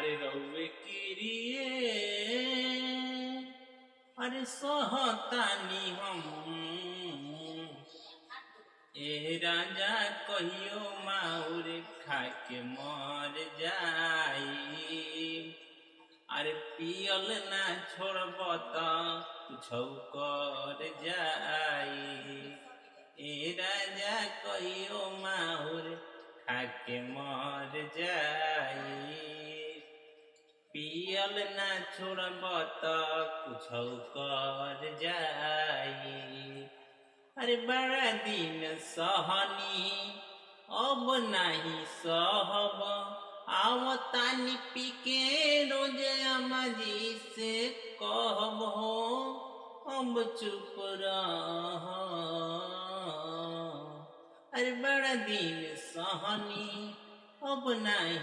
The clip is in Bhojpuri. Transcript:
अरे रउए किरिए अरे सहतानी हम ए राजा कहियो माउर खाके मर जाई। अरे पियल ना छोड़ब त कुछौ कर जाई। ए राजा कहियो माउर खाके मर जाई। पियल ना छोड़ब त कुछौ कर जाई। अरे बड़ा दिन सहनी अब नाही सहब। आवतानी पी के रोज अम्मा जी से कहब हो अब चुप रह। अरे बड़ा दिन सहनी अब नाही